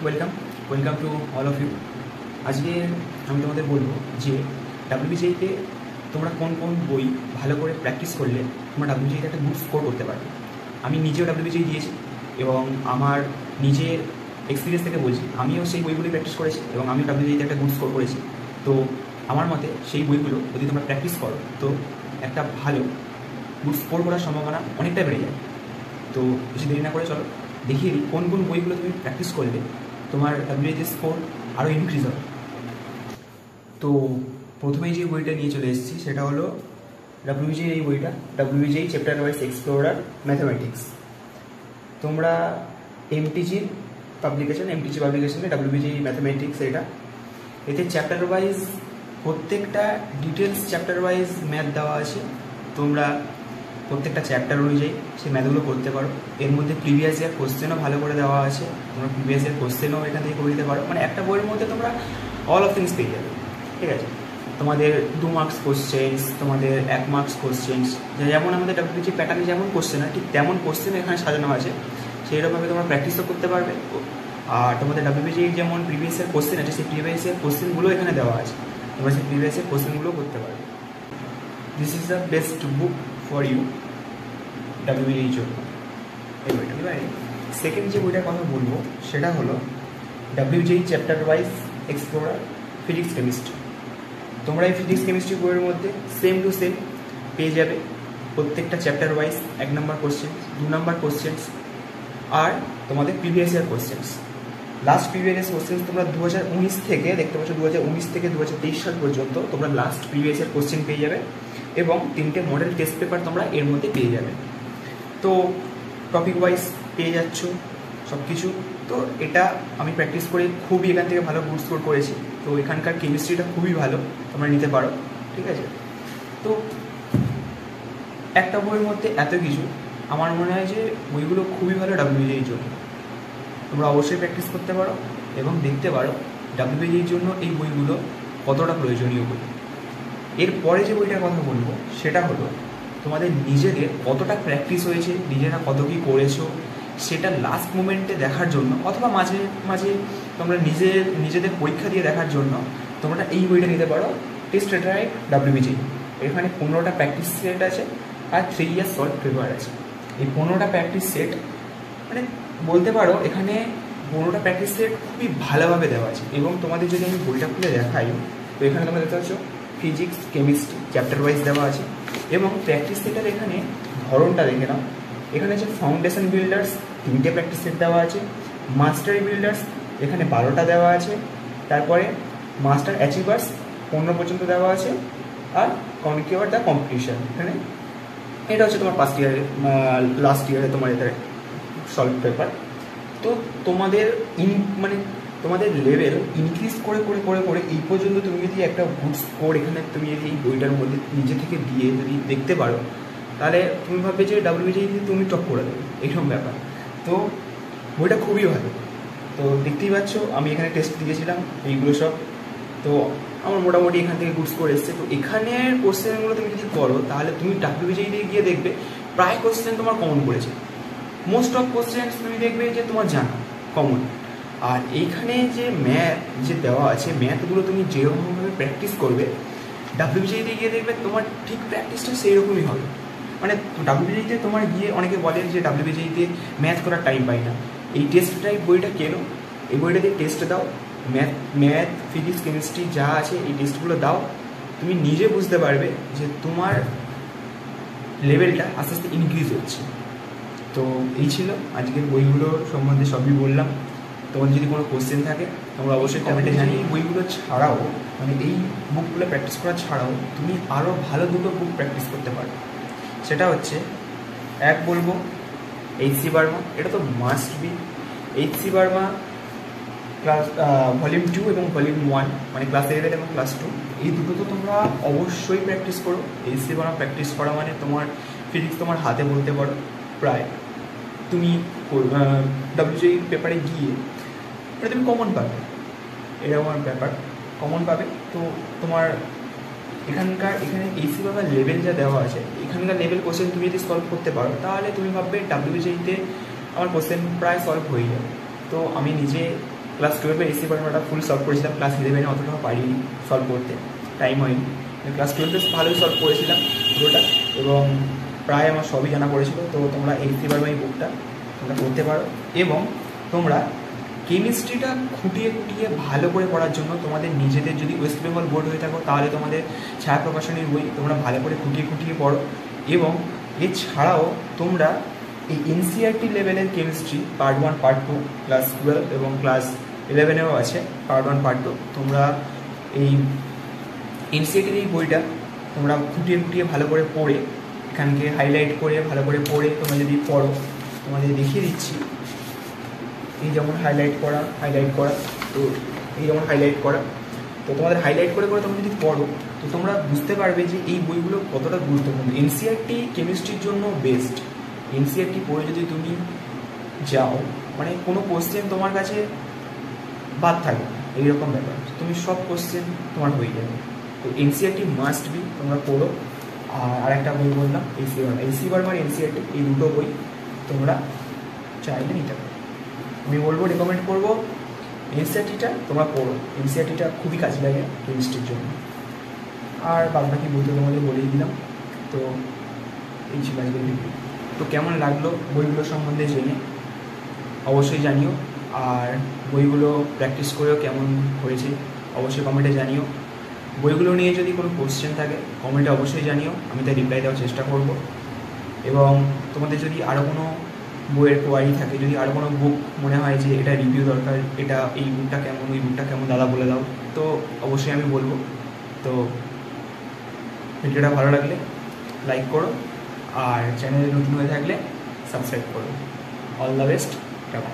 Welcome to all of you. আজকে আমি তোমাদের বলবো যে ডাব্লিউবিজেইতে তোমরা কোন কোন বই ভালো করে প্র্যাকটিস করলে তোমরা ডাব্লিউবিজেইতে একটা গুড স্কোর করতে পারবে। আমি নিজেও ডাব্লিউবিজেই দিয়েছি এবং আমার নিজের এক্সপিরিয়েন্স থেকে বলছি, আমিও সেই বইগুলি প্র্যাকটিস করেছি এবং আমি ডাব্লিউবিজেইতে একটা গুড স্কোর করেছি। তো আমার মতে সেই বইগুলো যদি তোমরা প্র্যাকটিস করো তো একটা ভালো গুড স্কোর করার সম্ভাবনা অনেকটাই বেড়ে যায়। তো বেশি দেরি না করে চলো দেখিয়ে দিই কোন কোন বইগুলো তুমি প্র্যাকটিস করলে তোমার ডাব্লিউবিজেই স্কোর আরও ইনক্রিজ হবে। তো প্রথমেই যে বইটা নিয়ে চলে এসেছি সেটা হলো ডাব্লিউবিজেই এই বইটা, WBJEE chapter wise explorer mathematics. তোমরা এমটিজি পাবলিকেশনে ডাব্লিউবিজেই ম্যাথামেটিক্স এতে চ্যাপ্টার ওয়াইজ প্রত্যেকটা ডিটেলস চ্যাপ্টার ওয়াইজ ম্যাথ দেওয়া আছে। তোমরা প্রত্যেকটা চ্যাপ্টার অনুযায়ী সেই ম্যাথগুলো করতে পারো। এর মধ্যে প্রিভিয়াস ইয়ার কোশ্চেনও ভালো করে দেওয়া আছে, তোমরা প্রিভিয়াস ইয়ার কোশ্চেনও এখান থেকে করে দিতে পারো। মানে একটা বইয়ের মধ্যে তোমরা অল অফ থিংস পেয়ে যাবে, ঠিক আছে। তোমাদের 2 মার্কস কোশ্চেন্স, তোমাদের 1 মার্কস কোশ্চেন্স, যেমন আমাদের ডাব্লিউবিজেই প্যাটার্নে যেমন কোশ্চেন হয় ঠিক তেমন কোশ্চেন এখানে সাজানো আছে। সেইরকমভাবে তোমরা প্র্যাকটিসও করতে পারবে। আর তোমাদের ডাব্লিউবিজেই যেমন প্রিভিয়াস ইয়ার কোশ্চেন আছে সেই প্রিভিয়াস ইয়ার কোশ্চেনগুলো এখানে দেওয়া আছে, তোমরা সেই প্রিভিয়াস ইয়ার কোশ্চেনগুলো করতে পারবে। This is the best book for you WBJEE জন্য এই বইটা। এবারে সেকেন্ড যে বইটার কথা বলবো সেটা হলো WBJEE chapter wise explorer physics chemistry. তোমরা এই ফিজিক্স কেমিস্ট্রি বইয়ের মধ্যে সেম টু সেম পেয়ে যাবে প্রত্যেকটা চ্যাপ্টার ওয়াইজ 1 নম্বর কোশ্চেন, 2 নম্বর কোশ্চেন্স আর তোমাদের previous year questions. Last previous year questions তোমরা 2019 থেকে দেখতে পাচ্ছ, 2019 থেকে 2023 সাল পর্যন্ত তোমরা লাস্ট প্রিভিয়াস ইয়ার কোশ্চেন পেয়ে যাবে এবং 3টে মডেল টেস্ট পেপার তোমরা এর মধ্যে পেয়ে যাবে। তো টপিক ওয়াইজ পেয়ে যাচ্ছ সব কিছু। তো এটা আমি প্র্যাকটিস করে খুবই এখান থেকে ভালো গুড স্কোর করেছি। তো এখানকার কেমিস্ট্রিটা খুবই ভালো, তোমরা নিতে পারো, ঠিক আছে। তো একটা বইয়ের মধ্যে এত কিছু, আমার মনে হয় যে বইগুলো খুবই ভালো ডাব্লিউবিজেই জন্য। তোমরা অবশ্যই প্র্যাকটিস করতে পারো এবং দেখতে পারো ডাব্লিউবিজেই জন্য এই বইগুলো কতটা প্রয়োজনীয় বই। এরপরে যে বইটার কথা বলবো সেটা হলো তোমাদের নিজেদের কতটা প্র্যাকটিস হয়েছে, নিজেরা কত কী করেছো সেটা লাস্ট মোমেন্টে দেখার জন্য অথবা মাঝে মাঝে তোমরা নিজেদের পরীক্ষা দিয়ে দেখার জন্য তোমরা এই বইটা নিতে পারো, টেস্ট রাইট ডাব্লিউবিজেই। এখানে 15টা প্র্যাকটিস সেট আছে আর 3 ইয়ার সলভ পেপার আছে। এই 15টা প্র্যাকটিস সেট মানে বলতে পারো এখানে 15টা প্র্যাকটিস সেট খুবই ভালোভাবে দেওয়া আছে। এবং তোমাদের যদি আমি বইটা খুলে দেখাই তো এখানে তোমরা দেখতে পাচ্ছ ফিজিক্স কেমিস্ট্রি চ্যাপ্টার ওয়াইজ দেওয়া আছে এবং প্র্যাকটিস সেটের এখানে ধরনটা দেখে নাও। এখানে আছে ফাউন্ডেশন বিল্ডার্স 3টে প্র্যাকটিস সেট দেওয়া আছে, মাস্টারি বিল্ডার্স এখানে 12টা দেওয়া আছে, তারপরে মাস্টার অ্যাচিভার্স 15 পর্যন্ত দেওয়া আছে, আর কনকিউর দ্য কম্পিটিশন এখানে এটা হচ্ছে তোমার ফার্স্ট ইয়ারে লাস্ট ইয়ারে তোমার এটা সলভ পেপার। তো তোমাদের তোমাদের লেভেল ইনক্রিজ করে করে করে করে এই পর্যন্ত তুমি যদি একটা গুড স্কোর এখানে তুমি যদি এই বইটার মধ্যে নিজে থেকে দিয়ে যদি দেখতে পারো তাহলে তুমি ভাববে যে ডাব্লিউবিজেই তুমি টপ করে দেবে, এইরকম ব্যাপার। তো বইটা খুবই ভালো। তো দেখতেই পাচ্ছ আমি এখানে টেস্ট দিয়েছিলাম এইগুলো সব, তো আমার মোটামুটি এখান থেকে গুড স্কোর এসছে। তো এখানের কোশ্চেনগুলো তুমি যদি করো তাহলে তুমি ডাব্লিউবিজেইতে গিয়ে দেখবে প্রায় কোশ্চেন তোমার কমন পড়েছে, মোস্ট অফ কোশ্চেন তুমি দেখবে যে তোমার জানা কমন। আর এইখানে যে ম্যাথ যে দেওয়া আছে ম্যাথগুলো তুমি যেরকমভাবে প্র্যাকটিস করবে ডাব্লিউবিজেইতে গিয়ে দেখবে তোমার ঠিক প্র্যাকটিসটা সেই রকমই হবে। মানে ডাব্লিউবিজেইতে তোমার গিয়ে অনেকে বলে যে ডাব্লিউবিজেইতে ম্যাথ করার টাইম পাই না, এই টেস্ট টাইপ বইটা কেনো, এই বইটা দিয়ে টেস্ট দাও, ম্যাথ ফিজিক্স কেমিস্ট্রি যা আছে এই টেস্টগুলো দাও, তুমি নিজে বুঝতে পারবে যে তোমার লেভেলটা আস্তে আস্তে ইনক্রিজ হচ্ছে। তো এই ছিল আজকের বইগুলো সম্বন্ধে সবই বললাম। তোমার যদি কোনো কোশ্চেন থাকে তোমরা অবশ্যই কমেন্টে জানিয়ে। এই বইগুলো ছাড়াও মানে এই বুকগুলো প্র্যাকটিস করা ছাড়াও তুমি আরও ভালো দুটো বুক প্র্যাকটিস করতে পারো। সেটা হচ্ছে এক বলবো এইচ.সি. বার্মা, এটা তো must be. H C. Verma class volume 2 এবং ভলিউম 1 মানে ক্লাস 11 এবং ক্লাস 2 এই দুটো তো তোমরা অবশ্যই প্র্যাকটিস করো। এইচ.সি. বার্মা প্র্যাকটিস করা মানে তোমার ফিজিক্স তোমার হাতে বলতে পারো প্রায় তুমি ডাব্লিউবিজেই পেপারে গিয়ে মানে তুমি কমন পাবে, এরকম আমার ব্যাপার, কমন পাবে। তো তোমার এখানে এইচ.সি. বার্মার লেভেল যা দেওয়া আছে এখানকার লেভেল কোশ্চেন তুমি যদি সলভ করতে পারো তাহলে তুমি ভাববে ডাব্লিউবিজেইতে আমার কোশ্চেন প্রায় সলভ হয়ে যাবে। তো আমি নিজে ক্লাস 12-এ এসি বার্মাটা ফুল সলভ করেছিলাম, ক্লাস 11-এ অতটা পারিনি সলভ করতে, টাইম হয়নি। ক্লাস 12-এ ভালোই সলভ করেছিলাম পুরোটা, এবং প্রায় আমার সবই জানা পড়েছিল। তো তোমরা এসি বার্মা এই বুকটা তোমরা পড়তে পারো, এবং তোমরা কেমিস্ট্রিটা খুঁটিয়ে খুঁটিয়ে ভালো করে পড়ার জন্য তোমাদের নিজেদের, যদি ওয়েস্ট বেঙ্গল বোর্ড হয়ে থাকো তাহলে তোমাদের ছায়া প্রকাশনীর বই তোমরা ভালো করে খুঁটিয়ে খুঁটিয়ে পড়ো। এবং এছাড়াও তোমরা এই এনসিইআরটি লেভেলের কেমিস্ট্রি পার্ট 1 পার্ট 2 ক্লাস 12 এবং ক্লাস 11-এও আছে পার্ট 1 পার্ট 2, তোমরা এই এনসিইআরটির এই বইটা তোমরা খুঁটিয়ে খুঁটিয়ে ভালো করে পড়ে, এখানকে হাইলাইট করে ভালো করে পড়ে তোমরা যদি পড়ো, তোমাদের দেখিয়ে দিচ্ছি। এই যেমন হাইলাইট করা তো এই যেমন হাইলাইট করা, তো তোমাদের হাইলাইট করে করে তোমরা যদি পড়ো তো তোমরা বুঝতে পারবে যে এই বইগুলো কতটা গুরুত্বপূর্ণ। এনসিইআরটি কেমিস্ট্রির জন্য বেস্ট। এনসিইআরটি পড়ে যদি তুমি যাও, মানে কোনো কোশ্চেন তোমার কাছে বাদ থাকবে এইরকম ব্যাপার, তুমি সব কোশ্চেন তোমার হয়ে যাবে। তো এনসিইআরটি মাস্ট বি, তোমরা পড়ো। আর একটা বই বললাম এসি বার্মার এনসিইআরটি, এই দুটো বই তোমরা চাইলে নিতে পারো। আমি বলবো, রেকমেন্ড করবো এনসিইআরটিটা তোমরা পড়ো, এনসিইআরটিটা খুবই কাজে লাগে কেমিস্ট্রির জন্য। আর বাদ বাকি বইতে তোমাদের বলেই দিলাম। তো এই ছিল আজকের ভিডিও। তো কেমন লাগলো বইগুলো সম্বন্ধে জেনে অবশ্যই জানিও, আর বইগুলো প্র্যাকটিস করেও কেমন হয়েছে অবশ্যই কমেন্টে জানিও। বইগুলো নিয়ে যদি কোনো কোশ্চেন থাকে কমেন্টে অবশ্যই জানিও, আমি তাই রিপ্লাই দেওয়ার চেষ্টা করব। এবং তোমাদের যদি আরও কোনো বইয়ের কোয়ারি থাকে, যদি আরও কোনো বুক মনে হয় যে এটা রিভিউ দরকার, এটা এই বুকটা কেমন, ওই বুকটা কেমন, দাদা বলে দাও, তো অবশ্যই আমি বলবো। তো ভিডিওটা ভালো লাগলে লাইক করো, আর চ্যানেলে নতুন হয়ে থাকলে সাবস্ক্রাইব করো। অল দ্য বেস্ট, কেমন।